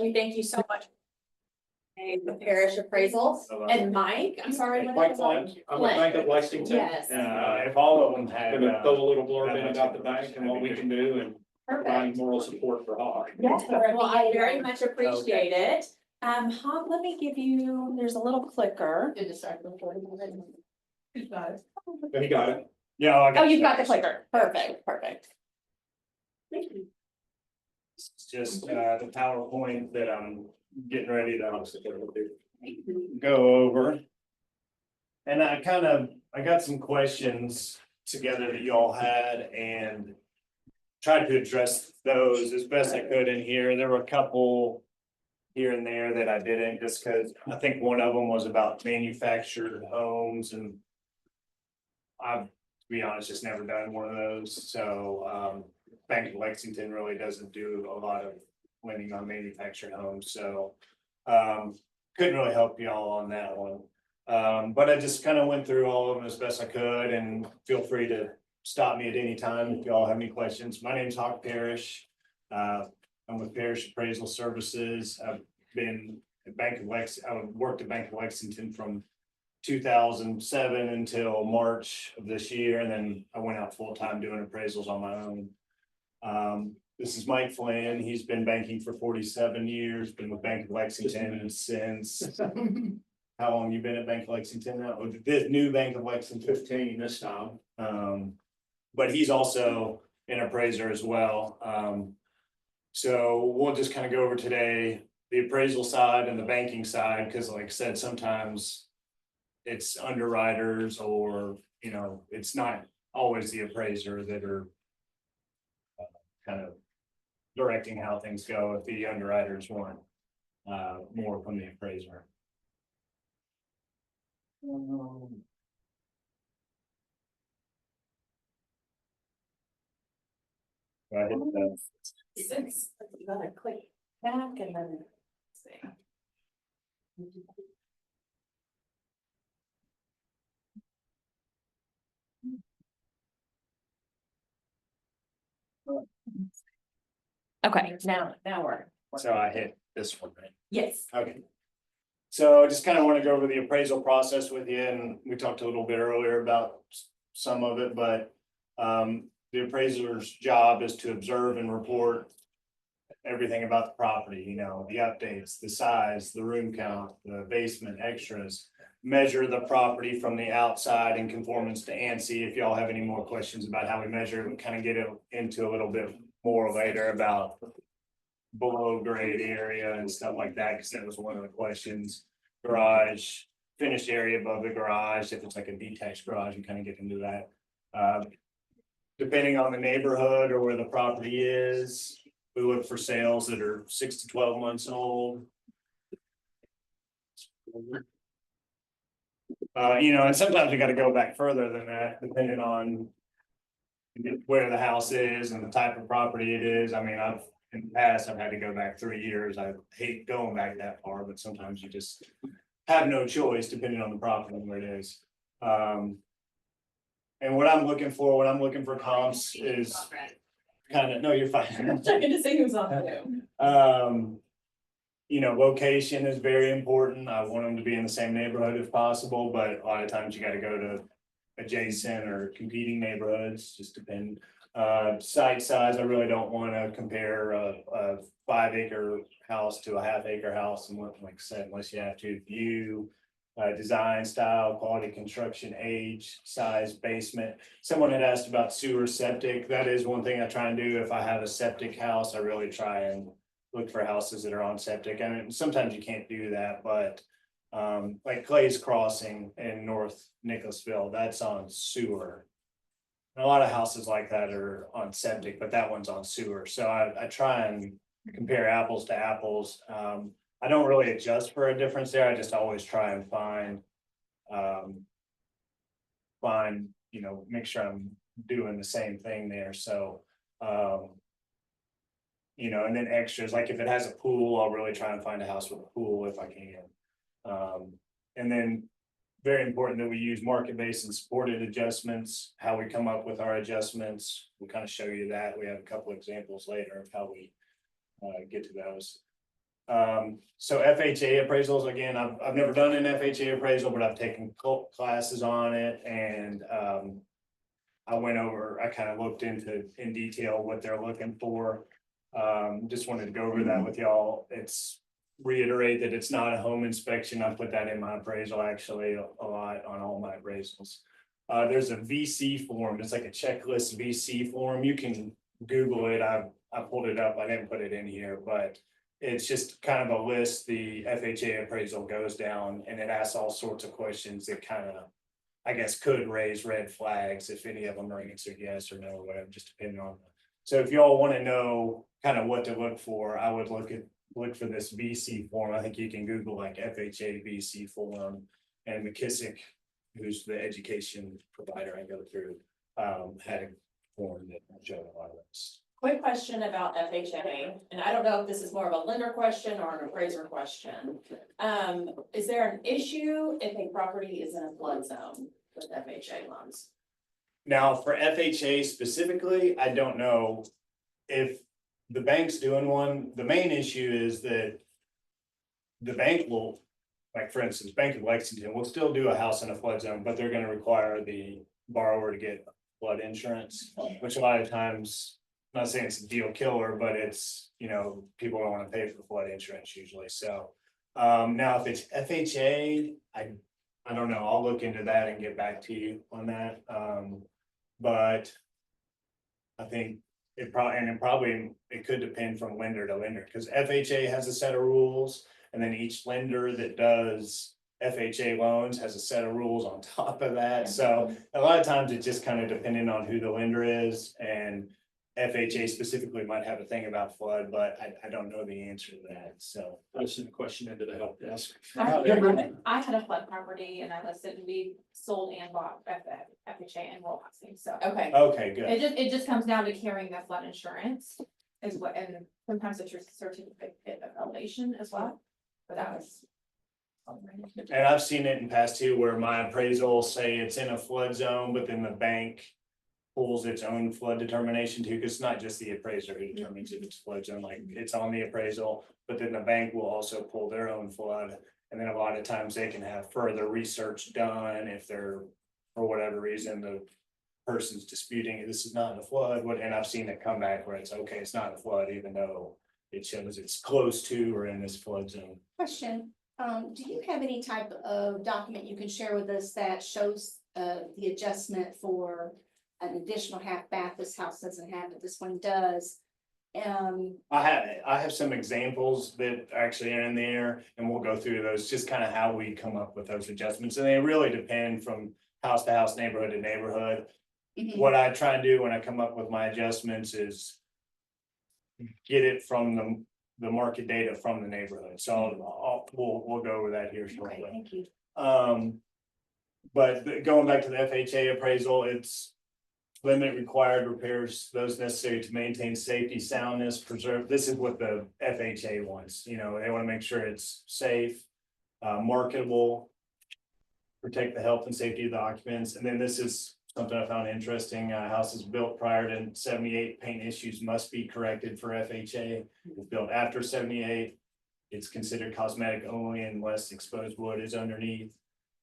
We thank you so much. The parish appraisals and Mike, I'm sorry. what Mike is Flint, it? I'm with Bank of Lexington. Yes. If all of them had. Throw a little blurb in about the bank and what we can do and provide Perfect. moral support for Hawk. Yes, well, I very much appreciate it. Hog, let me give you, there's a little clicker. Did it start recording already? Who's got it? But he got it. Yeah. I Oh, you've got the clicker. Perfect, perfect. Thank you. It's just the PowerPoint that I'm getting ready to go over. And I got some questions together that y'all had and tried to address those as best I could in here. There were a couple here and there that I didn't, just because I think one of them was about manufactured homes, and I've, to be honest, just never done one of those. So Bank of Lexington really doesn't do a lot of lending on manufactured homes, so couldn't really help y'all on that one. But I just kind of went through all of them as best I could, and feel free to stop me at any time if y'all have any questions. My name's Hawk Parrish. I'm with Parrish Appraisal Services. I've been at I worked at Bank of Lexington from 2007 until March of this year, and then I went out full time doing appraisals on my own. This is Mike Flynn. He's been banking for 47 years, been with Bank of Lexington since, how long you been at Bank of Lexington now? The new Bank of Lexington? 15 this time. But he's also an appraiser as well. So we'll just kind of go over today, the appraisal side and the banking side, because like I said, sometimes it's underwriters or, it's not always the appraiser that are kind of directing how things go if the underwriters want more from the appraiser. Go ahead, Since you gotta click back and then. See. Okay, now we're. So I hit this one, right? Yes. Okay. So I just kind of want to go over the appraisal process with you, and we talked a little bit earlier about some of it, but the appraiser's job is to observe and report everything about the property, the updates, the size, the room count, the basement extras, measure the property from the outside in conformance to ANSI. If y'all have any more questions about how we measure it, we kind of get into a little bit more later about below grade area and stuff like that, because that was one of the questions. Garage, finished area above the garage, if it's like a detached garage, you kind of get into that. Depending on the neighborhood or where the property is, we look for sales that are 6 to 12 months old. And sometimes we got to go back further than that, depending on where the house is and the type of property it is. I mean, in the past, I've had to go back 3 years. I hate going back that far, but sometimes you just have no choice depending on the property and where it is. And what I'm looking for comps is kind of, no, you're fine. I'm checking to see who's on Zoom. Location is very important. I want them to be in the same neighborhood if possible, but a lot of times you got to go to adjacent or competing neighborhoods, just depend. Site size, I really don't want to compare a 5-acre house to a half-acre house, and like I said, unless you have to. View, design, style, quality, construction, age, size, basement. Someone had asked about sewer, septic. That is one thing I try and do. If I have a septic house, I really try and look for houses that are on septic. I mean, sometimes you can't do that, but like Clay's Crossing in North Nicholasville, that's on sewer. And a lot of houses like that are on septic, but that one's on sewer. So I try and compare apples to apples. I don't really adjust for a difference there. I just always try and find, make sure I'm doing the same thing there. So, and then extras, like if it has a pool, I'll really try and find a house with a pool if I can. And then very important that we use market-based and supported adjustments, how we come up with our adjustments. We'll kind of show you that. We have a couple examples later of how we get to those. So FHA appraisals, again, I've never done an FHA appraisal, but I've taken classes on it and, I kind of looked in detail what they're looking for. Just wanted to go over that with y'all. It's reiterate that it's not a home inspection. I put that in my appraisal actually a lot on all my appraisals. There's a VC form. It's like a checklist VC form. You can Google it. I pulled it up. I didn't put it in here, but it's just kind of a list. The FHA appraisal goes down and it asks all sorts of questions that kind of, I guess, could raise red flags if any of them are answered yes or no, or whatever, just depending on. So if y'all want to know kind of what to look for, I would look for this VC form. I think you can Google like FHA VC form, and McKissick, who's the education provider I go through, had a form that showed a lot of this. Quick question about FHA, and I don't know if this is more of a lender question or an appraiser question. Is there an issue if a property is in a flood zone with FHA loans? Now, for FHA specifically, I don't know if the bank's doing one. The main issue is that the bank will, like for instance, Bank of Lexington will still do a house in a flood zone, but they're gonna require the borrower to get flood insurance, which a lot of times, I'm not saying it's a deal killer, but it's, people don't wanna pay for flood insurance usually, so. Now, if it's FHA, I don't know, I'll look into that and get back to you on that, but I think it could depend from lender to lender, because FHA has a set of rules, and then each lender that does FHA loans has a set of rules on top of that, so a lot of times it's just kind of depending on who the lender is, and FHA specifically might have a thing about flood, but I don't know the answer to that, so. I sent a question into the help desk. I had a flood property and I listed, and we sold and bought FHA and roll housing, so. Okay, Okay, good. It just comes down to carrying the flood insurance is what, and sometimes it's your certificate of elevation as well, but that was. And I've seen it in past too, where my appraisal say it's in a flood zone, but then the bank pulls its own flood determination too, because it's not just the appraiser who determines if it's flood zone, like it's on the appraisal, but then the bank will also pull their own flood. And then a lot of times they can have further research done if they're, for whatever reason, the person's disputing this is not a flood, and I've seen it come back where it's okay, it's not a flood, even though it shows it's close to or in this flood zone. Question, do you have any type of document you can share with us that shows the adjustment for an additional half bath this house doesn't have, but this one does? I have some examples that actually are in there, and we'll go through those, just kind of how we come up with those adjustments, and they really depend from house to house, neighborhood to neighborhood. What I try and do when I come up with my adjustments is get it from the market data from the neighborhood, so we'll go over that here shortly. Okay, thank you. But going back to the FHA appraisal, it's limit required repairs, those necessary to maintain safety, soundness, preserve. This is what the FHA wants, they want to make sure it's safe, marketable, protect the health and safety of the occupants. And then this is something I found interesting. Houses built prior to 78, paint issues must be corrected for FHA. If built after 78, it's considered cosmetic only unless exposed wood is underneath.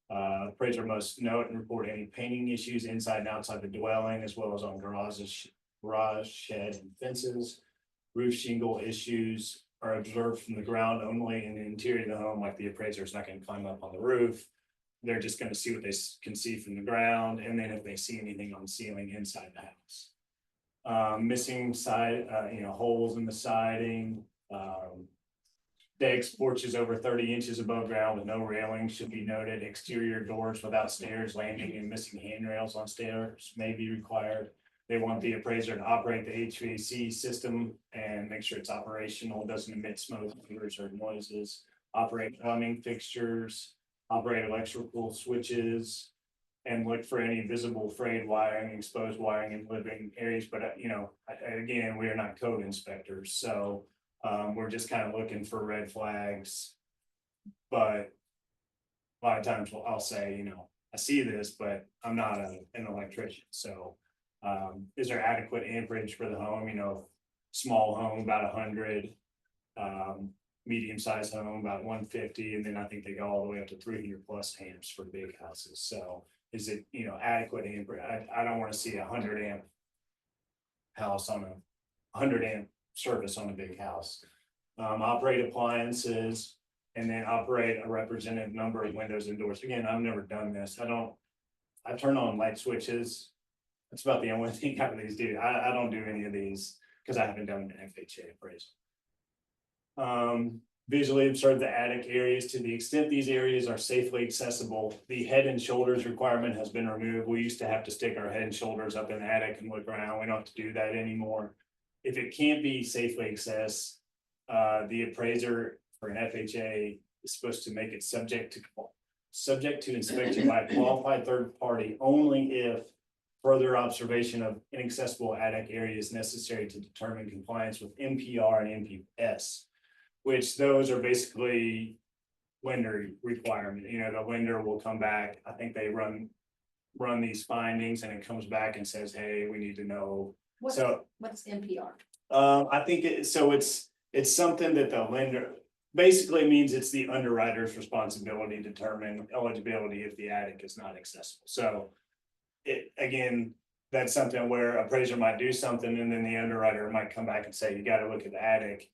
Appraiser must note and report any painting issues inside and outside the dwelling, as well as on garages, garage, shed, and fences. Roof shingle issues are observed from the ground only in the interior of the home, like the appraiser is not going to climb up on the roof. They're just going to see what they can see from the ground, and then if they see anything on the ceiling inside the house. Missing side, holes in the siding. Decks, porches over 30 inches above ground with no railing should be noted. Exterior doors without stairs, landing, and missing handrails on stairs may be required. They want the appraiser to operate the HVAC system and make sure it's operational, doesn't emit smoke, odors, or noises. Operate plumbing fixtures, operate electrical switches, and look for any visible frayed wiring, exposed wiring in living areas. But again, we are not code inspectors, so we're just kind of looking for red flags. But a lot of times I'll say, I see this, but I'm not an electrician. So is there adequate amperage for the home? Small home, about 100. medium-sized home, about 150, and then I think they go all the way up to 300+ amps for big houses. So is it, adequate amp? I don't want to see 100 amp house on a 100 amp service on a big house. Operate appliances, and then operate a representative number of windows and doors. Again, I've never done this. I turn on light switches. That's about the only thing I really do. I don't do any of these because I haven't done an FHA appraisal. Visually observe the attic areas to the extent these areas are safely accessible. The head and shoulders requirement has been removed. We used to have to stick our head and shoulders up in the attic and look around. We don't have to do that anymore. If it can't be safely accessed, the appraiser for an FHA is supposed to make it subject to inspection by a qualified third party only if further observation of inaccessible attic area is necessary to determine compliance with NPR and NPS. Which those are basically lender requirement. The lender will come back. I think they run these findings and it comes back and says, hey, we need to know. What's NPR? I think it's something that the lender basically means it's the underwriter's responsibility to determine eligibility if the attic is not accessible. So again, that's something where appraiser might do something and then the underwriter might come back and say, you got to look at the attic.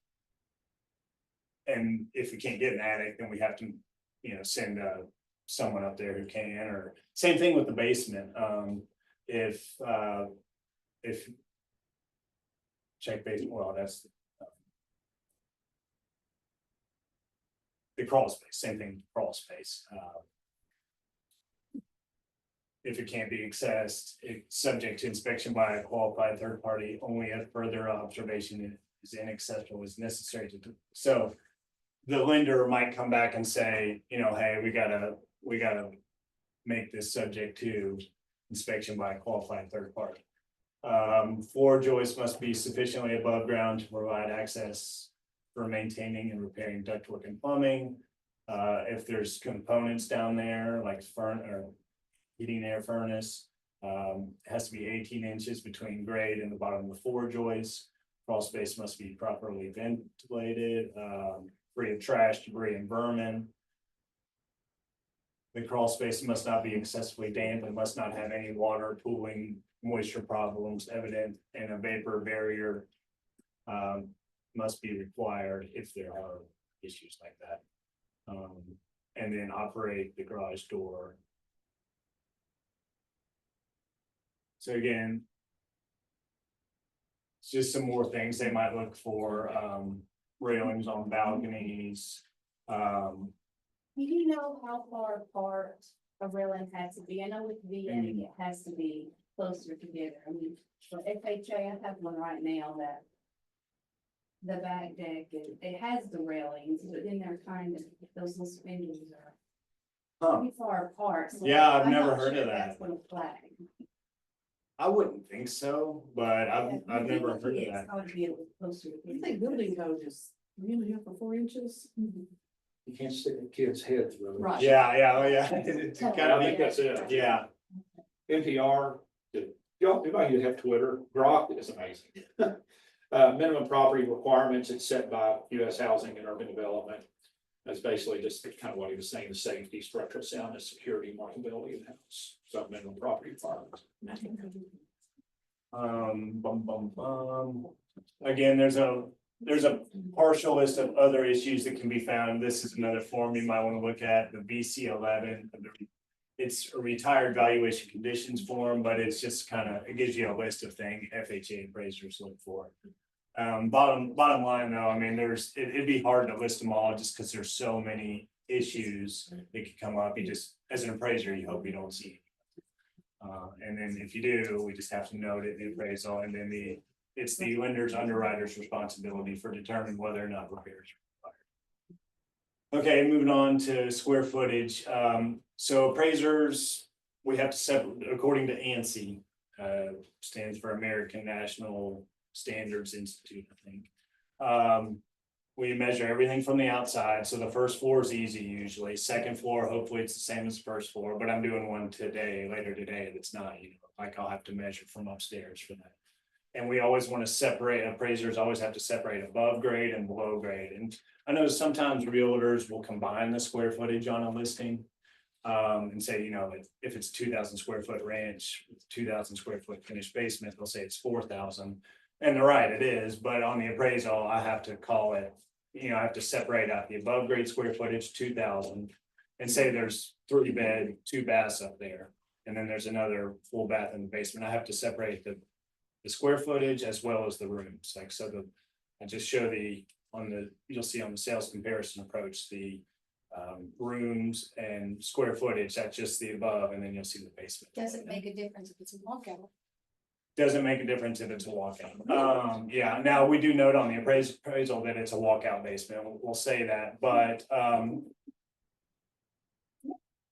And if we can't get an attic, then we have to, send someone up there who can, or same thing with the basement. If check basement, well, that's the crawl space, same thing, crawl space. If it can't be accessed, it's subject to inspection by a qualified third party, only if further observation is inaccessible is necessary to do. So the lender might come back and say, hey, we gotta make this subject to inspection by a qualified third party. Floor joists must be sufficiently above ground to provide access for maintaining and repairing ductwork and plumbing. If there's components down there like heating air furnace, it has to be 18 inches between grade and the bottom of the floor joist. Crawl space must be properly ventilated, free of trash, debris, and vermin. The crawl space must not be excessively damp and must not have any water, pooling, moisture problems evident, and a vapor barrier must be required if there are issues like that. And then operate the garage door. So again, it's just some more things they might look for, railings on balconies. Do you know how far apart a railing has to be? I know with VA, it has to be closer together. I mean, for FHA, I have one right now that the back deck, it has the railings, but then they're kind of, those little spindles are pretty far apart. So Yeah, I've I'm never not heard sure of that. that's gonna flag. I wouldn't think so, but I've never heard of It's that. got to be a little closer. I think building code is 3.5 or 4 inches. You can't stick a kid's head through it. Right. Yeah, oh yeah. It's I gotta think be, that's it. yeah. NPR, y'all, anybody have Twitter, Grok is amazing. Minimum property requirements, it's set by US Housing and Urban Development. That's basically just kind of what he was saying, the safety, structural soundness, security, marketability of the house. So minimum property requirements. Again, there's a partial list of other issues that can be found. This is another form you might want to look at, the BC11. It's a retired valuation conditions form, but it's just it gives you a list of things FHA appraisers look for. Bottom line though, I mean, it'd be hard to list them all just because there's so many issues that could come up. You just, as an appraiser, you hope you don't see. And then if you do, we just have to note it in the appraisal, and then it's the lender's underwriter's responsibility for determining whether or not repairs are required. Okay, moving on to square footage. So appraisers, we have to separate according to ANSI, stands for American National Standards Institute, I think. We measure everything from the outside. So the first floor is easy usually. Second floor, hopefully it's the same as the first floor, but I'm doing one later today, that's not, like I'll have to measure from upstairs for that. And we always want to separate, appraisers always have to separate above grade and below grade. And I know sometimes realtors will combine the square footage on a listing. And say, if it's 2,000 square foot ranch, 2,000 square foot finished basement, they'll say it's 4,000. And they're right, it is, but on the appraisal, I have to call it, I have to separate out the above grade square footage, 2,000. And say there's 3 bed, 2 baths up there, and then there's another full bath in the basement. I have to separate the square footage as well as the rooms, like, so I just show you'll see on the sales comparison approach, the rooms and square footage, that's just the above, and then you'll see the basement. Does it make a difference if it's a walkout? Doesn't make a difference if it's a walkout. Yeah, now we do note on the appraisal that it's a walkout basement, we'll say that, but,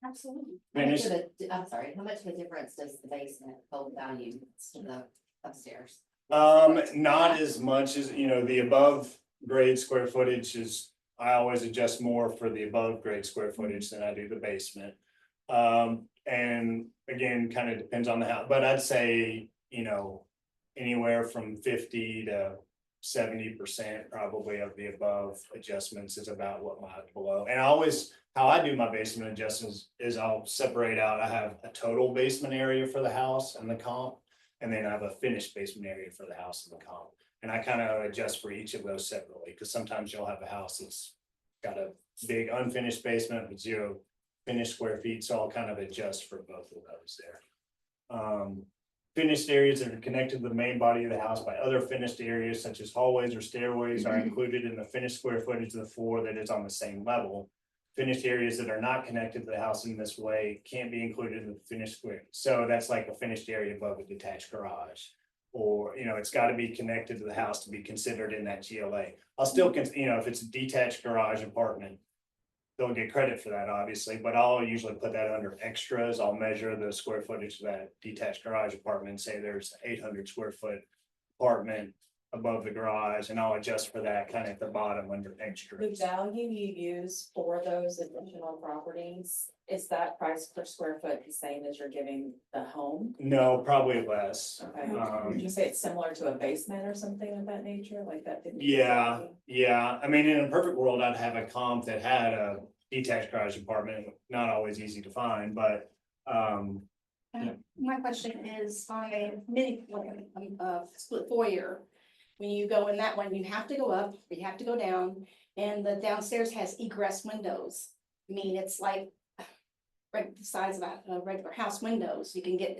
Absolutely. finish, I'm sorry, how much of a difference does the basement hold value to the upstairs? not as much as, the above grade square footage is, I always adjust more for the above grade square footage than I do the basement. And again, kind of depends on the house, but I'd say, anywhere from 50 to 70% probably of the above adjustments is about what my below. And how I do my basement adjustments is I'll separate out, I have a total basement area for the house and the comp. And then I have a finished basement area for the house and the comp. And I kind of adjust for each of those separately, because sometimes you'll have a house that's got a big unfinished basement with 0 finished square feet, so I'll kind of adjust for both of those there. Finished areas that are connected to the main body of the house by other finished areas such as hallways or stairways are included in the finished square footage of the floor that is on the same level. Finished areas that are not connected to the house in this way can't be included in the finished square. So that's like a finished area above a detached garage. Or, it's got to be connected to the house to be considered in that GLA. I'll still, if it's a detached garage apartment, they'll get credit for that, obviously, but I'll usually put that under extras. I'll measure the square footage of that detached garage apartment, say there's 800 square foot apartment above the garage, and I'll adjust for that kind of at the bottom under The extras. value you use for those additional properties, is that price per square foot the same as you're giving the home? No, probably less. Okay, would you say it's similar to a basement or something of that nature, like that? Yeah, I mean, in a perfect world, I'd have a comp that had a detached garage apartment, not always easy to find, but. My question is on a mini, split foyer. When you go in that one, you have to go up, you have to go down, and the downstairs has egress windows. I mean, it's like right the size of a regular house windows. You can get,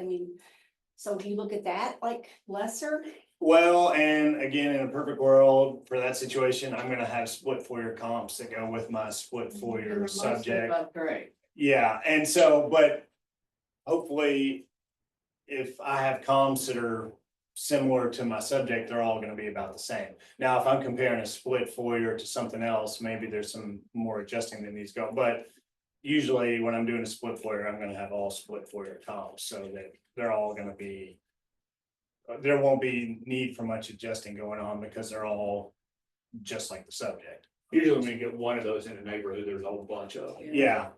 so do you look at that like lesser? Well, and again, in a perfect world, for that situation, I'm gonna have split foyer comps that go with my split foyer subject. Great. Yeah, and so, but hopefully, if I have comps that are similar to my subject, they're all gonna be about the same. Now, if I'm comparing a split foyer to something else, maybe there's some more adjusting that needs to go, but usually when I'm doing a split foyer, I'm gonna have all split foyer comps, so that they're all gonna be, there won't be need for much adjusting going on because they're all just like the subject. Usually when you get one of those in a neighborhood, there's a whole bunch of them, Yeah, at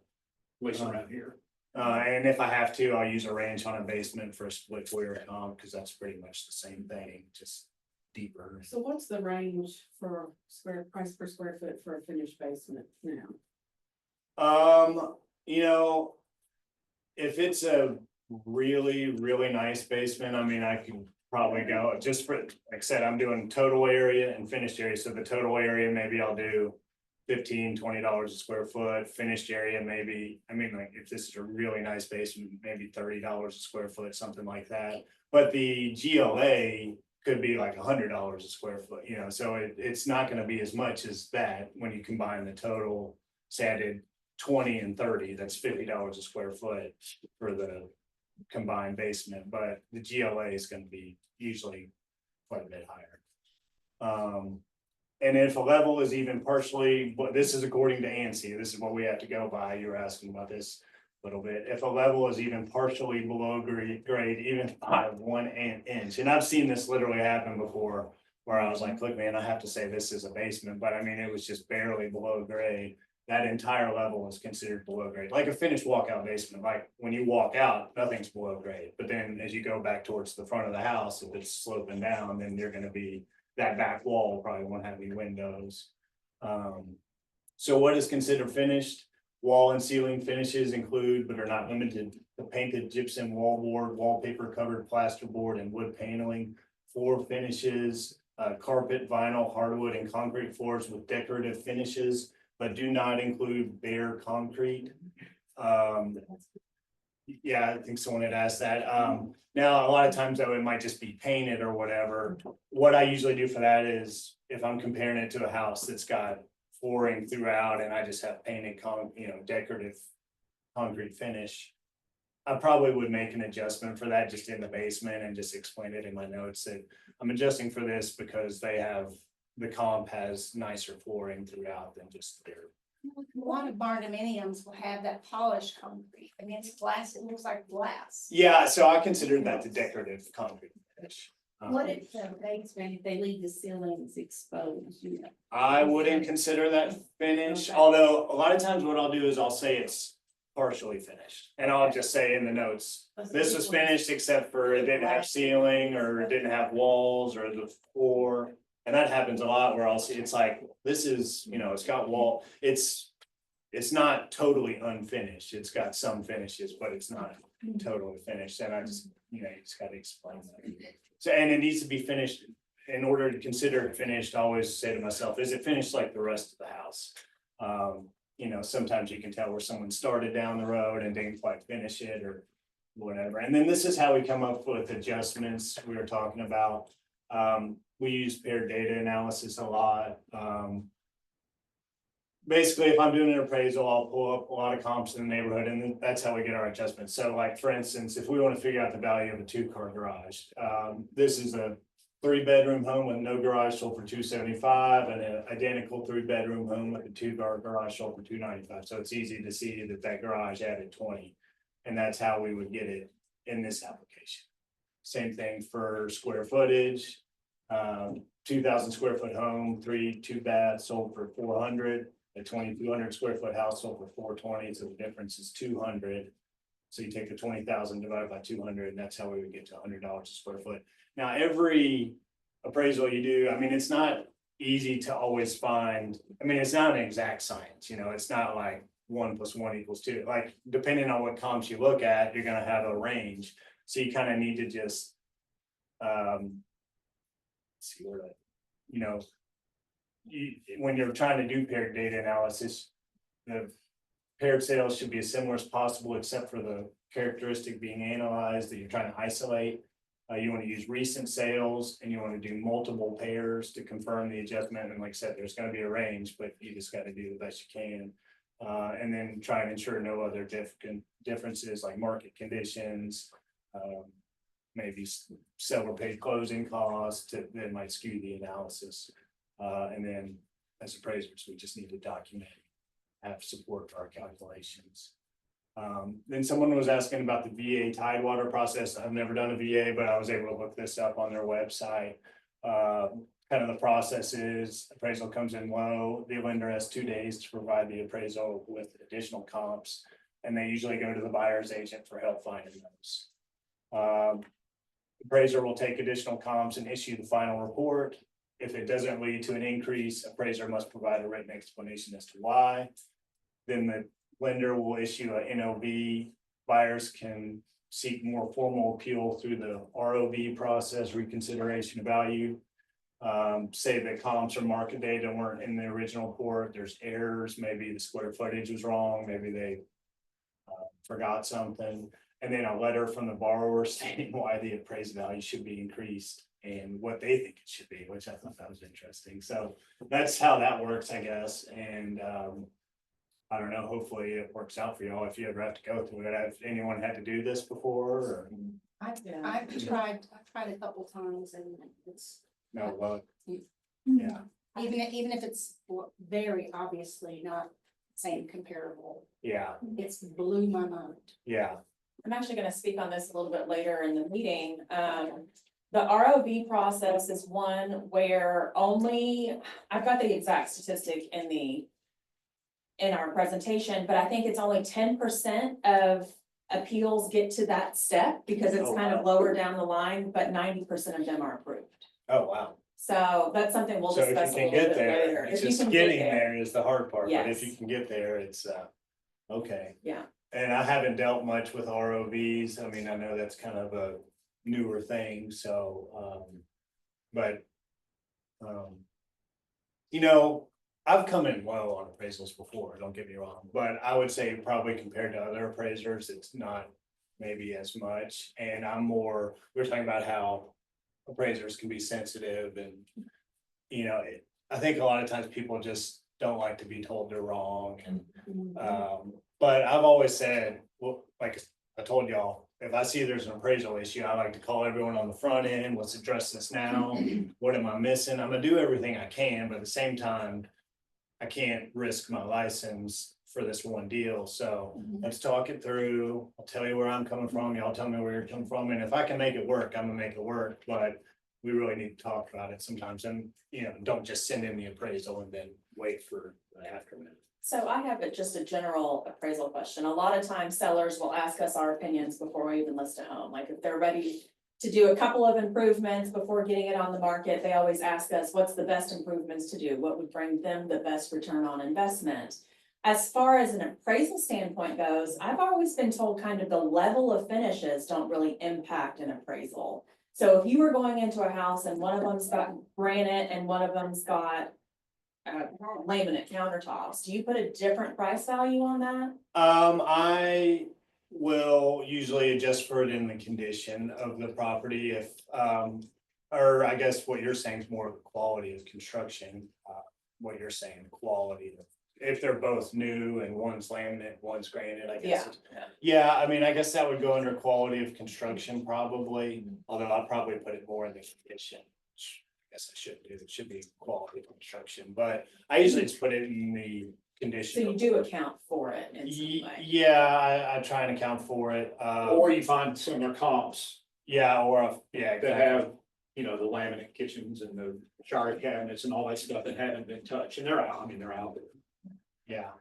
least around here. and if I have to, I'll use a range on a basement for a split foyer comp, because that's pretty much the same thing, just deeper. So what's the range for price per square foot for a finished basement now? If it's a really, really nice basement, I can probably go just for, like I said, I'm doing total area and finished area. So the total area, maybe I'll do $15-20 a square foot. Finished area, maybe, like if this is a really nice basement, maybe $30 a square foot, something like that. But the GLA could be like $100 a square foot, so it's not gonna be as much as that when you combine the total. Say I did 20 and 30, that's $50 a square foot for the combined basement, but the GLA is gonna be usually quite a bit higher. And if a level is even partially, but this is according to ANSI, this is what we have to go by, you were asking about this a little bit. If a level is even partially below grade, even by 1 inch, and I've seen this literally happen before, where I was like, look, man, I have to say this is a basement, but it was just barely below grade. that entire level is considered below grade, like a finished walkout basement, like when you walk out, nothing's below grade. But then as you go back towards the front of the house, if it's sloping down, then you're gonna be, that back wall probably won't have any windows. So what is considered finished? Wall and ceiling finishes include, but are not limited to painted gypsum wallboard, wallpaper covered plasterboard, and wood paneling. Floor finishes, carpet, vinyl, hardwood, and concrete floors with decorative finishes, but do not include bare concrete. Yeah, I think someone had asked that. Now, a lot of times though, it might just be painted or whatever. What I usually do for that is if I'm comparing it to a house that's got flooring throughout and I just have painted decorative concrete finish, I probably would make an adjustment for that just in the basement and just explain it in my notes that I'm adjusting for this because the comp has nicer flooring throughout than just their. A lot of barndominiums will have that polished concrete. I mean, it's glass, it looks like glass. Yeah, so I consider that the decorative concrete finish. What if the basement, if they leave the ceilings exposed, you know? I wouldn't consider that finish, although a lot of times what I'll do is I'll say it's partially finished. And I'll just say in the notes, this was finished except for it didn't have ceiling or it didn't have walls or the floor. And that happens a lot where I'll see, it's like, this is, it's got wall, it's not totally unfinished. It's got some finishes, but it's not totally finished. And I just, you just gotta explain that. So, and it needs to be finished. In order to consider it finished, I always say to myself, is it finished like the rest of the house? Sometimes you can tell where someone started down the road and didn't quite finish it or whatever. And then this is how we come up with adjustments we were talking about. We use paired data analysis a lot. Basically, if I'm doing an appraisal, I'll pull up a lot of comps in the neighborhood, and then that's how we get our adjustments. So like, for instance, if we want to figure out the value of a 2-car garage, this is a 3-bedroom home with no garage sold for $275, and an identical 3-bedroom home with a 2-car garage sold for $295. So it's easy to see that garage added 20, and that's how we would get it in this application. Same thing for square footage. 2,000 square foot home, 2 baths sold for 400. A 2,200 square foot house sold for 420. So the difference is 200. So you take the 20,000 divided by 200, and that's how we would get to $100 a square foot. Now, every appraisal you do, I mean, it's not easy to always find. I mean, it's not an exact science. It's not like 1 + 1 = 2. Like, depending on what comps you look at, you're going to have a range. So you kind of need to just see where that, when you're trying to do paired data analysis, the paired sales should be as similar as possible, except for the characteristic being analyzed that you're trying to isolate. You want to use recent sales and you want to do multiple pairs to confirm the adjustment. And like I said, there's going to be a range, but you just got to do the best you can. And then try and ensure no other differences like market conditions, maybe several paid closing costs that might skew the analysis. And then as appraisers, we just need to document, have support for our calculations. Then someone was asking about the VA Tidewater process. I've never done a VA, but I was able to look this up on their website. Kind of the process is appraisal comes in low. The lender has 2 days to provide the appraisal with additional comps, and they usually go to the buyer's agent for help finding those. Appraiser will take additional comps and issue the final report. If it doesn't lead to an increase, appraiser must provide a written explanation as to why. Then the lender will issue a NOV. Buyers can seek more formal appeal through the ROV process, reconsideration of value. Say that comps or market data weren't in the original report, there's errors, maybe the square footage was wrong, maybe they forgot something. And then a letter from the borrower stating why the appraised value should be increased and what they think it should be, which I thought that was interesting. So that's how that works, I guess. And I don't know, hopefully it works out for y'all if you ever have to go through it. Have anyone had to do this before? Or? I've tried a couple times and it's. No, well, Yeah. Even if it's very obviously not same comparable, yeah, it's blew my mind. yeah. I'm actually gonna speak on this a little bit later in the meeting. The ROV process is one where I've got the exact statistic in in our presentation, but I think it's only 10% of appeals get to that step because it's Oh, kind of lower down the line, but 90% of them are approved. Oh, wow. So that's something we'll So if you discuss a can little get bit there, later. it's If you just can get getting there is the hard part, but if Yes. you can get there, it's, okay. Yeah. And I haven't dealt much with ROVs. I mean, I know that's kind of a newer thing, so, but, you know, I've come in well on appraisals before, don't get me wrong, but I would say probably compared to other appraisers, it's not maybe as much. And I'm more, we're talking about how appraisers can be sensitive and, you know, I think a lot of times people just don't like to be told they're wrong and, but I've always said, well, like I told y'all, if I see there's an appraisal issue, I like to call everyone on the front end, let's address this now. What am I missing? I'm gonna do everything I can, but at the same time, I can't risk my license for this one deal, so let's talk it through. I'll tell you where I'm coming from, y'all tell me where you're coming from, and if I can make it work, I'm gonna make it work, but we really need to talk about it sometimes, and, you know, don't just send in the appraisal and then wait for the aftermath. So I have just a general appraisal question. A lot of times sellers will ask us our opinions before we even list a home. Like if they're ready to do a couple of improvements before getting it on the market, they always ask us, what's the best improvements to do? What would bring them the best return on investment? As far as an appraisal standpoint goes, I've always been told kind of the level of finishes don't really impact an appraisal. So if you were going into a house and one of them's got granite and one of them's got laminate countertops, do you put a different price value on that? I will usually adjust for it in the condition of the property if, or I guess what you're saying is more of the quality of construction. What you're saying, quality of, if they're both new and one's laminate, one's granite, I guess. Yeah, I mean, I guess that would go under quality of construction probably, although I'll probably put it more in the condition. I guess I shouldn't do, it should be quality of construction, but I usually just put it in the So condition. you do account for it in some way? Yeah, I try and account for it, Or you find similar comps yeah, yeah, that have, you know, the laminate kitchens and the shower cabinets and all that stuff that haven't been touched, and they're out, I mean, they're out there. yeah.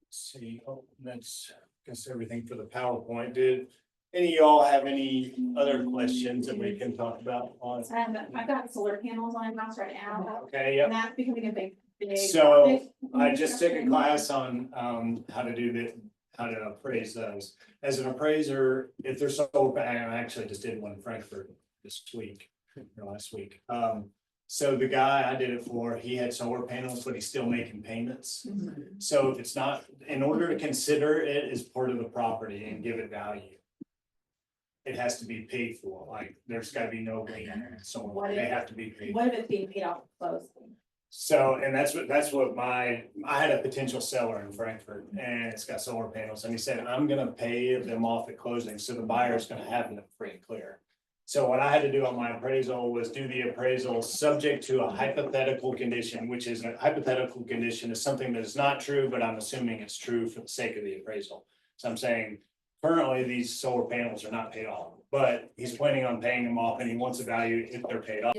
Let's see, oh, that's, guess everything for the PowerPoint. Did any of y'all have any other questions that we can talk about on? I've got solar panels on my house right now, Okay, yep. and that's becoming a big. So topic. I just took a class on how to do that, how to appraise those. As an appraiser, if there's solar, I actually just did one in Frankfurt this week, or last week. So the guy I did it for, he had solar panels, but he's still making payments. So if it's not, in order to consider it as part of the property and give it value, it has to be paid for, like, there's gotta be no lien, so they have to be paid. What if it's being paid off close? So, and that's what I had a potential seller in Frankfurt and it's got solar panels and he said, I'm gonna pay them off at closing, so the buyer's gonna have them free and clear. So what I had to do on my appraisal was do the appraisal subject to a hypothetical condition, which is a hypothetical condition is something that is not true, but I'm assuming it's true for the sake of the appraisal. So I'm saying currently these solar panels are not paid off, but he's planning on paying them off and he wants a value if they're paid off.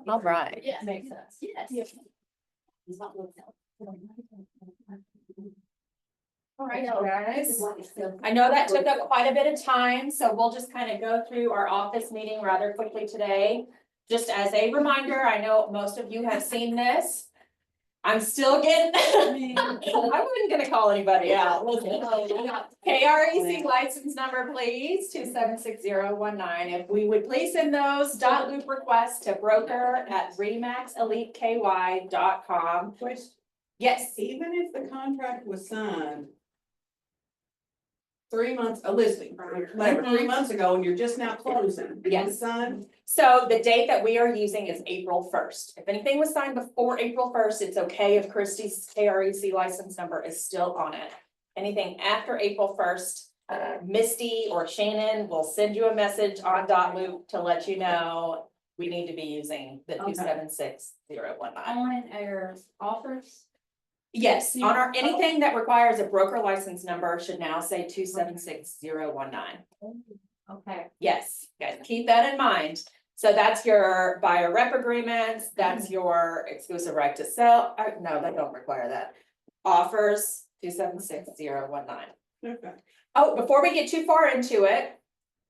All right. Yeah, makes sense. Yes. All right, guys. I know that took up quite a bit of time, so we'll just kind of go through our office meeting rather quickly today. Just as a reminder, I know most of you have seen this. I'm still getting, I wasn't gonna call anybody out. Listen. KREC license number, please, 276019. If we would please send those dot loop requests to broker@remaxeliteky.com. Yes. Even if the contract was signed 3 months, a listing, whatever, 3 months ago, and you're just now closing. Yes. Signed, So the date that we are using is April 1st. If anything was signed before April 1st, it's okay if Christie's KREC license number is still on it. Anything after April 1st, Misty or Shannon will send you a message on dot loop to let you know we need to be using the Okay. 276019. On our offers. Yes, on our, anything that requires a broker license number should now say 276019. Okay. Yes, guys, keep that in mind. So that's your buyer rep agreements, that's your exclusive right to sell, no, they don't require that. Offers 276019. Okay. Oh, before we get too far into it,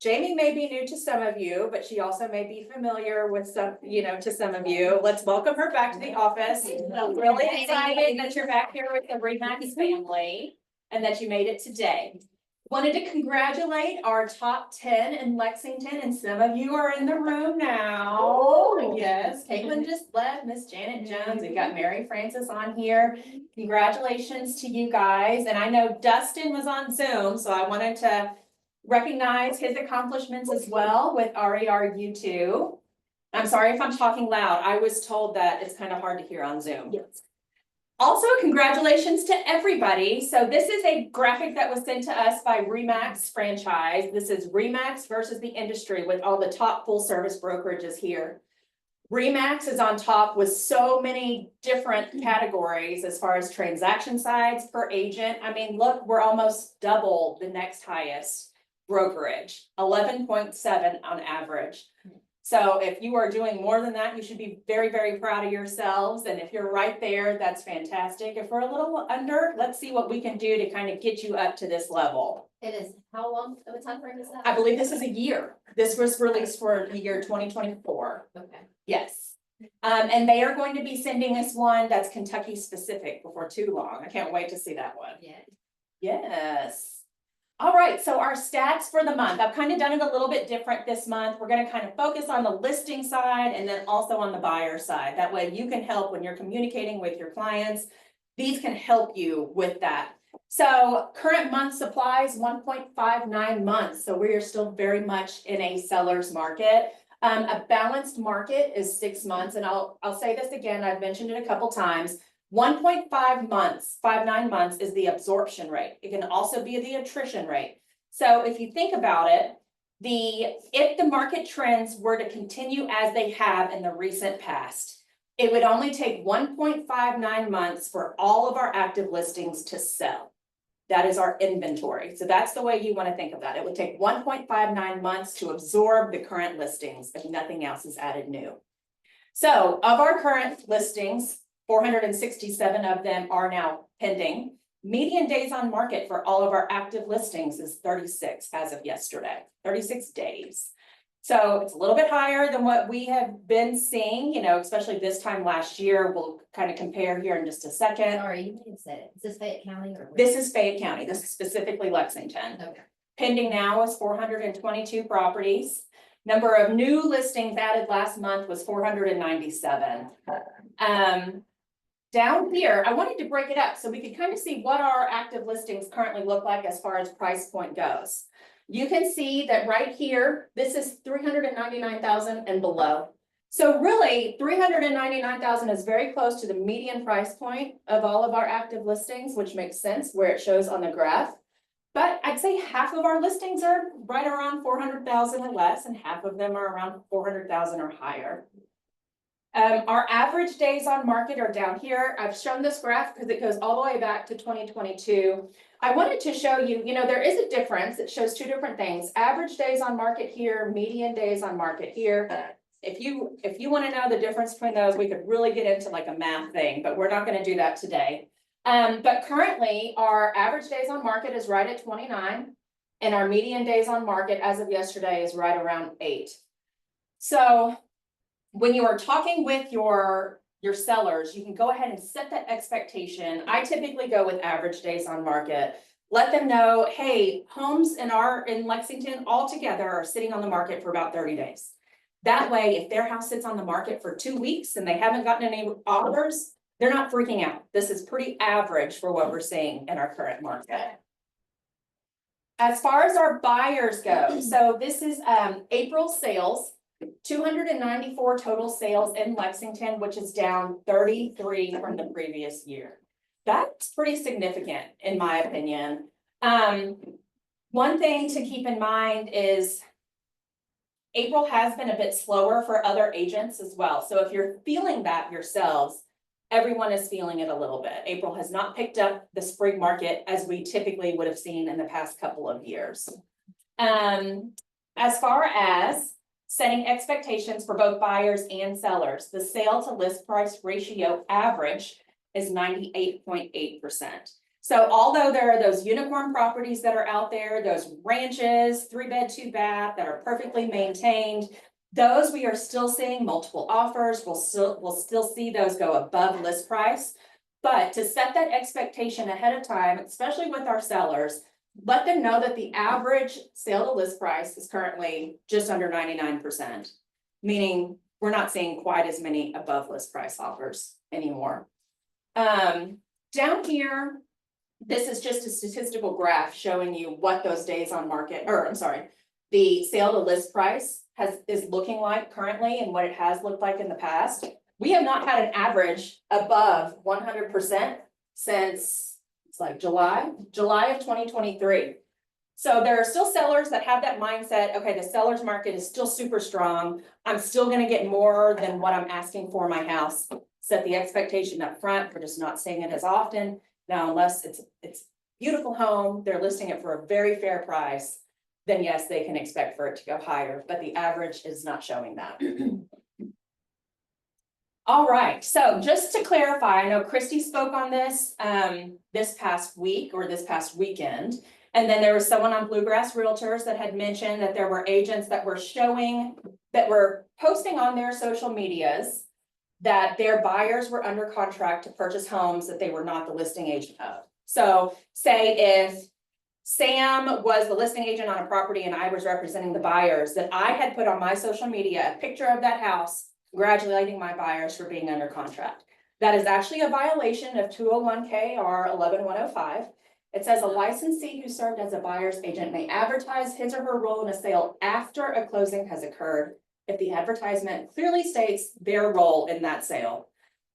Jamie may be new to some of you, but she also may be familiar with some, to some of you. Let's welcome her back to the office. I'm really excited that you're back here with the Remax family and that you made it today. Wanted to congratulate our top 10 in Lexington, and some of you are in the room now. Yes, Caitlin just left, Miss Janet Jones, we've got Mary Frances on here. Congratulations to you guys, and I know Dustin was on Zoom, so I wanted to recognize his accomplishments as well with RERU2. I'm sorry if I'm talking loud, I was told that it's kind of hard to hear on Zoom. Yes. Also, congratulations to everybody. So this is a graphic that was sent to us by Remax franchise. This is Remax versus the industry with all the top full service brokerages here. Remax is on top with so many different categories as far as transaction sides per agent. I mean, look, we're almost double the next highest brokerage, 11.7 on average. So if you are doing more than that, you should be very, very proud of yourselves. And if you're right there, that's fantastic. If we're a little under, let's see what we can do to kind of get you up to this level. It is, how long of a time frame is that? I believe this is a year. This was released for the year 2024. Okay. Yes. And they are going to be sending us one that's Kentucky specific before too long. I can't wait to see that one. Yeah. Yes. All right, so our stats for the month, I've kind of done it a little bit different this month. We're gonna kind of focus on the listing side and then also on the buyer side. That way you can help when you're communicating with your clients. These can help you with that. So current month supplies, 1.59 months. So we are still very much in a seller's market. A balanced market is 6 months. And I'll say this again, I've mentioned it a couple times. 1.5 months, 59 months is the absorption rate. It can also be the attrition rate. So if you think about it, if the market trends were to continue as they have in the recent past, it would only take 1.59 months for all of our active listings to sell. That is our inventory. So that's the way you want to think of that. It would take 1.59 months to absorb the current listings if nothing else is added new. So of our current listings, 467 of them are now pending. Median days on market for all of our active listings is 36 as of yesterday, 36 days. So it's a little bit higher than what we have been seeing, especially this time last year. We'll kind of compare here in just a second. Sorry, you may have said it. Is this Fayette County or? This is Fayette County. This is specifically Lexington. Okay. Pending now is 422 properties. Number of new listings added last month was 497. Down here, I wanted to break it up so we could kind of see what our active listings currently look like as far as price point goes. You can see that right here, this is 399,000 and below. So really, 399,000 is very close to the median price point of all of our active listings, which makes sense where it shows on the graph. But I'd say half of our listings are right around 400,000 or less, and half of them are around 400,000 or higher. Our average days on market are down here. I've shown this graph because it goes all the way back to 2022. I wanted to show you, there is a difference. It shows two different things. Average days on market here, median days on market here. If you want to know the difference between those, we could really get into like a math thing, but we're not going to do that today. But currently our average days on market is right at 29 and our median days on market as of yesterday is right around 8. So when you are talking with your sellers, you can go ahead and set that expectation. I typically go with average days on market. Let them know, hey, homes in Lexington altogether are sitting on the market for about 30 days. That way, if their house sits on the market for 2 weeks and they haven't gotten any offers, they're not freaking out. This is pretty average for what we're seeing in our current market. As far as our buyers go, so this is April sales. 294 total sales in Lexington, which is down 33 from the previous year. That's pretty significant in my opinion. One thing to keep in mind is April has been a bit slower for other agents as well. So if you're feeling that yourselves, everyone is feeling it a little bit. April has not picked up the spring market as we typically would have seen in the past couple of years. as far as setting expectations for both buyers and sellers, the sale to list price ratio average is 98.8%. So although there are those unicorn properties that are out there, those ranches, 3-bed, 2-bath that are perfectly maintained, those we are still seeing multiple offers. We'll still see those go above list price. But to set that expectation ahead of time, especially with our sellers, let them know that the average sale to list price is currently just under 99%, meaning we're not seeing quite as many above list price offers anymore. Down here, this is just a statistical graph showing you what those days on market, or I'm sorry, the sale to list price is looking like currently and what it has looked like in the past. We have not had an average above 100% since it's like July of 2023. So there are still sellers that have that mindset, okay, the seller's market is still super strong. I'm still gonna get more than what I'm asking for my house. Set the expectation up front. We're just not seeing it as often. Now, unless it's beautiful home, they're listing it for a very fair price, then yes, they can expect for it to go higher, but the average is not showing that. All right, so just to clarify, I know Christy spoke on this this past week or this past weekend, and then there was someone on Bluegrass Realtors that had mentioned that there were agents that were posting on their social medias that their buyers were under contract to purchase homes that they were not the listing agent of. So say if Sam was the listing agent on a property and I was representing the buyers, that I had put on my social media a picture of that house, congratulating my buyers for being under contract. That is actually a violation of 201 KR 11105. It says a licensee who served as a buyer's agent may advertise his or her role in a sale after a closing has occurred if the advertisement clearly states their role in that sale.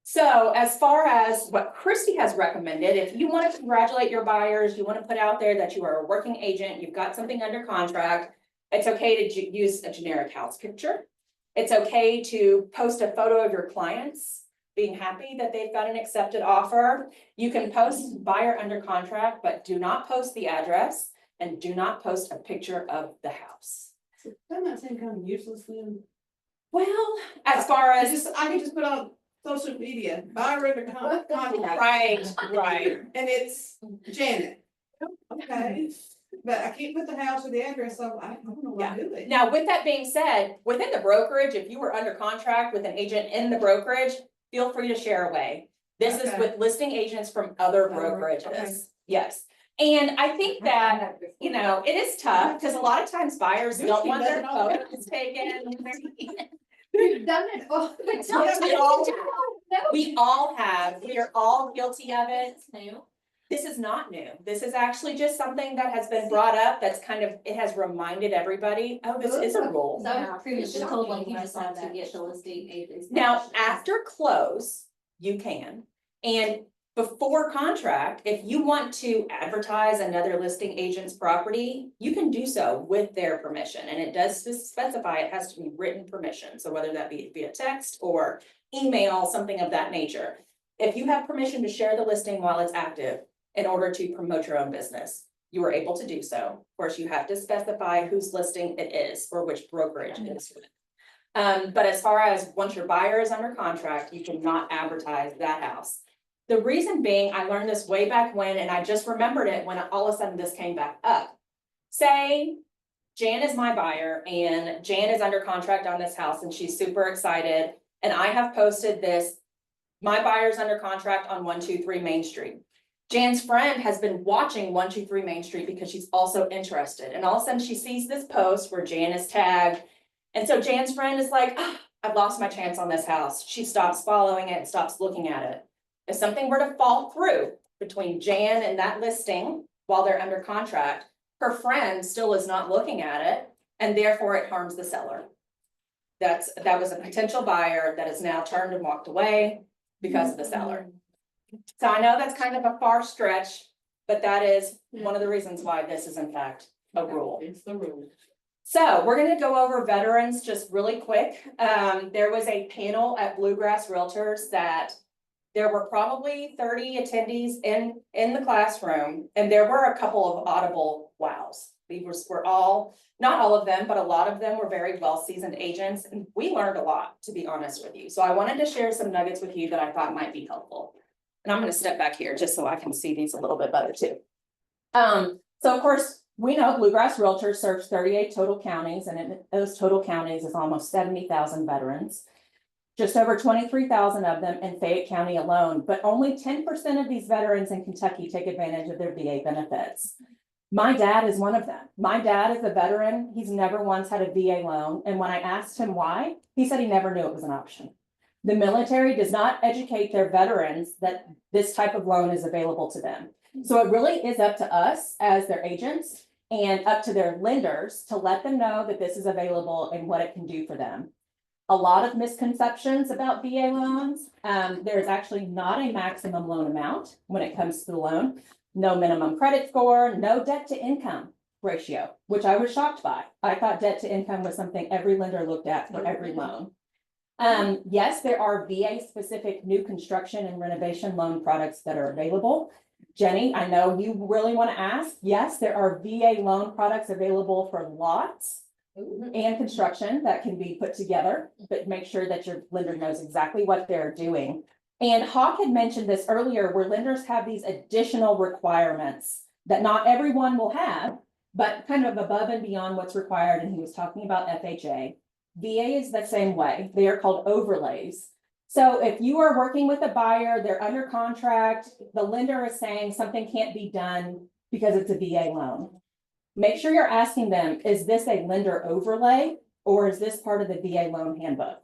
So as far as what Christy has recommended, if you want to congratulate your buyers, you want to put out there that you are a working agent, you've got something under contract, it's okay to use a generic house picture. It's okay to post a photo of your clients being happy that they've got an accepted offer. You can post buyer under contract, but do not post the address and do not post a picture of the house. Doesn't that seem kind of useless then? Well, as far as I can just put on social media, buyer under contract. right. And it's Janet. Okay, but I can't put the house or the address, so I don't know what to do it. Now, with that being said, within the brokerage, if you were under contract with an agent in the brokerage, feel free to share away. This is Okay. with listing agents from other brokerages. Okay. Yes. And I think that, you know, it is tough because a lot of times buyers don't want their photos taken. We've done it all. We all have, we are all guilty of it. New. This is not new. This is actually just something that has been brought up that's kind of, it has reminded everybody, oh, this is a rule. So I was previously told like you just have to get the listing agents. Now, after close, you can, and before contract, if you want to advertise another listing agent's property, you can do so with their permission, and it does specify it has to be written permission. So whether that be via text or email, something of that nature. If you have permission to share the listing while it's active in order to promote your own business, you are able to do so. Of course, you have to specify whose listing it is or which brokerage it is with. But as far as once your buyer is under contract, you cannot advertise that house. The reason being, I learned this way back when, and I just remembered it when all of a sudden this came back up. Say, Jan is my buyer and Jan is under contract on this house and she's super excited. And I have posted this, my buyer's under contract on 123 Main Street. Jan's friend has been watching 123 Main Street because she's also interested. And all of a sudden she sees this post where Jan is tagged. And so Jan's friend is like, oh, I've lost my chance on this house. She stops following it, stops looking at it. If something were to fall through between Jan and that listing while they're under contract, her friend still is not looking at it, and therefore it harms the seller. That was a potential buyer that is now turned and walked away because of the seller. So I know that's kind of a far stretch, but that is one of the reasons why this is in fact a rule. It's the rule. So we're gonna go over veterans just really quick. There was a panel at Bluegrass Realtors that there were probably 30 attendees in the classroom, and there were a couple of audible wows were all, not all of them, but a lot of them were very well-seasoned agents, and we learned a lot, to be honest with you. So I wanted to share some nuggets with you that I thought might be helpful. And I'm gonna step back here just so I can see these a little bit better too. So of course, we know Bluegrass Realtor serves 38 total counties, and in those total counties is almost 70,000 veterans. Just over 23,000 of them in Fayette County alone, but only 10% of these veterans in Kentucky take advantage of their VA benefits. My dad is one of them. My dad is a veteran. He's never once had a VA loan. And when I asked him why, he said he never knew it was an option. The military does not educate their veterans that this type of loan is available to them. So it really is up to us as their agents and up to their lenders to let them know that this is available and what it can do for them. A lot of misconceptions about VA loans. There's actually not a maximum loan amount when it comes to the loan. No minimum credit score, no debt to income ratio, which I was shocked by. I thought debt to income was something every lender looked at for every loan. Yes, there are VA specific new construction and renovation loan products that are available. Jenny, I know you really want to ask. Yes, there are VA loan products available for lots and construction that can be put together, but make sure that your lender knows exactly what they're doing. And Hawk had mentioned this earlier, where lenders have these additional requirements that not everyone will have, but kind of above and beyond what's required. And he was talking about FHA. VA is the same way. They are called overlays. So if you are working with a buyer, they're under contract, the lender is saying something can't be done because it's a VA loan. Make sure you're asking them, is this a lender overlay or is this part of the VA loan handbook?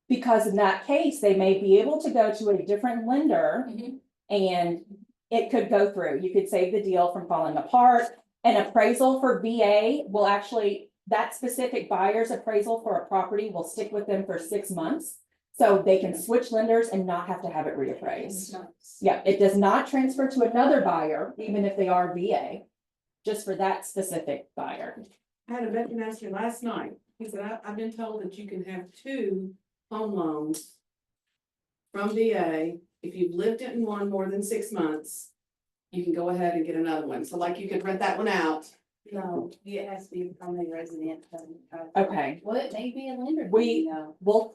Because in that case, they may be able to go to a different lender and it could go through. You could save the deal from falling apart. An appraisal for VA will actually, that specific buyer's appraisal for a property will stick with them for 6 months. So they can switch lenders and not have to have it reappraised. Yeah, it does not transfer to another buyer, even if they are VA, just for that specific buyer. I had a veteran ask me last night, he said, I've been told that you can have 2 home loans from VA. If you've lived it in one more than 6 months, you can go ahead and get another one. So like you could rent that one out. No, it has to be a permanent resident. Okay. Well, it may be a lender.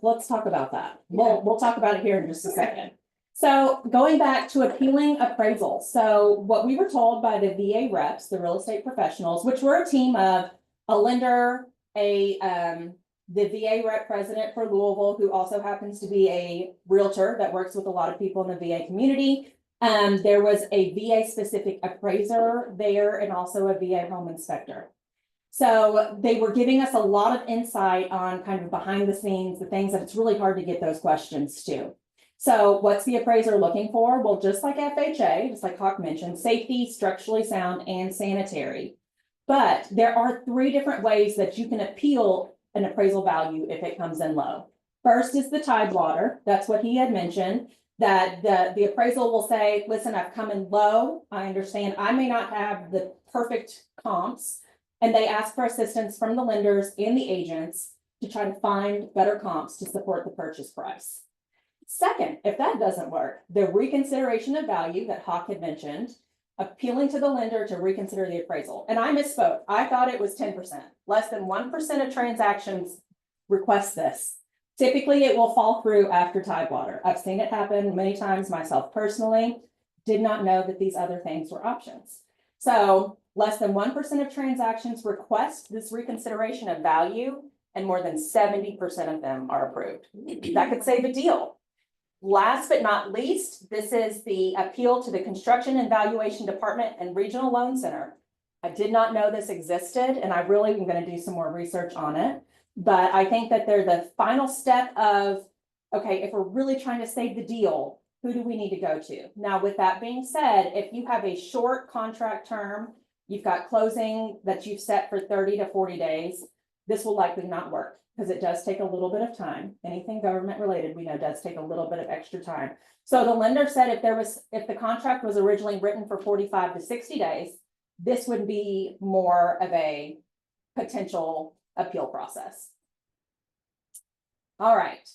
Let's talk about that. We'll talk about it here in just a second. So going back to appealing appraisal. So what we were told by the VA reps, the real estate professionals, which were a team of a lender, the VA rep president for Louisville, who also happens to be a realtor that works with a lot of people in the VA community. There was a VA specific appraiser there and also a VA home inspector. So they were giving us a lot of insight on kind of behind the scenes, the things that it's really hard to get those questions to. So what's the appraiser looking for? Well, just like FHA, just like Hawk mentioned, safety, structurally sound, and sanitary. But there are 3 different ways that you can appeal an appraisal value if it comes in low. First is the Tidewater. That's what he had mentioned. That the appraisal will say, listen, I've come in low. I understand I may not have the perfect comps. And they ask for assistance from the lenders and the agents to try to find better comps to support the purchase price. Second, if that doesn't work, the reconsideration of value that Hawk had mentioned, appealing to the lender to reconsider the appraisal. And I misspoke. I thought it was 10%. Less than 1% of transactions request this. Typically, it will fall through after Tidewater. I've seen it happen many times myself personally. Did not know that these other things were options. So less than 1% of transactions request this reconsideration of value, and more than 70% of them are approved. That could save a deal. Last but not least, this is the appeal to the Construction and Valuation Department and Regional Loan Center. I did not know this existed, and I really am going to do some more research on it. But I think that they're the final step of, okay, if we're really trying to save the deal, who do we need to go to? Now, with that being said, if you have a short contract term, you've got closing that you've set for 30 to 40 days, this will likely not work because it does take a little bit of time. Anything government related, we know does take a little bit of extra time. So the lender said if the contract was originally written for 45 to 60 days, this would be more of a potential appeal process. All right.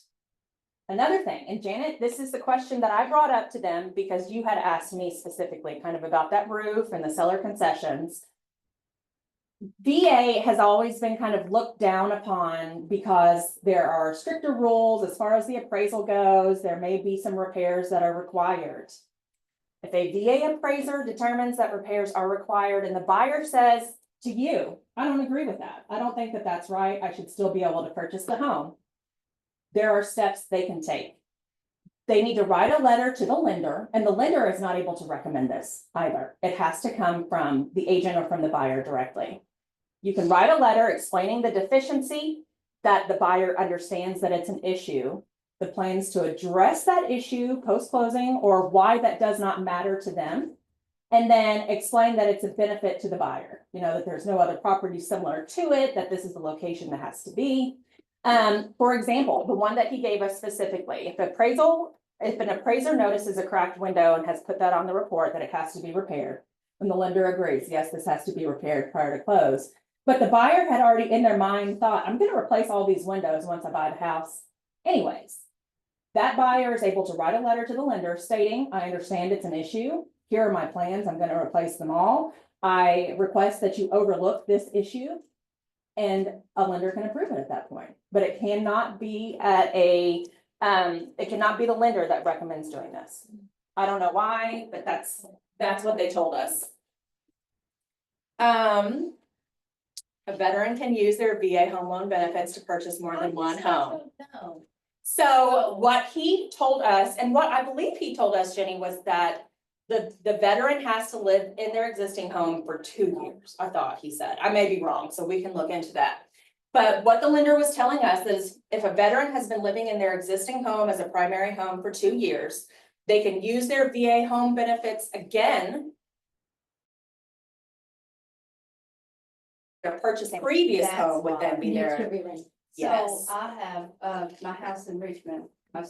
Another thing, and Janet, this is the question that I brought up to them because you had asked me specifically kind of about that roof and the seller concessions. VA has always been kind of looked down upon because there are stricter rules as far as the appraisal goes. There may be some repairs that are required. If a VA appraiser determines that repairs are required and the buyer says to you, I don't agree with that. I don't think that that's right. I should still be able to purchase the home. There are steps they can take. They need to write a letter to the lender, and the lender is not able to recommend this either. It has to come from the agent or from the buyer directly. You can write a letter explaining the deficiency, that the buyer understands that it's an issue, the plans to address that issue post-closing, or why that does not matter to them. And then explain that it's a benefit to the buyer, you know, that there's no other property similar to it, that this is the location that has to be. For example, the one that he gave us specifically, if an appraiser notices a cracked window and has put that on the report that it has to be repaired, and the lender agrees, yes, this has to be repaired prior to close. But the buyer had already in their mind thought, I'm gonna replace all these windows once I buy the house anyways. That buyer is able to write a letter to the lender stating, I understand it's an issue. Here are my plans. I'm gonna replace them all. I request that you overlook this issue. And a lender can approve it at that point, but it cannot be it cannot be the lender that recommends doing this. I don't know why, but that's what they told us. A veteran can use their VA home loan benefits to purchase more than one home. So what he told us, and what I believe he told us, Jenny, was that the veteran has to live in their existing home for 2 years, I thought he said. I may be wrong, so we can look into that. But what the lender was telling us is if a veteran has been living in their existing home as a primary home for 2 years, they can use their VA home benefits again. They're purchasing previous home would then be there. So Yes. I have, my house in Richmond, my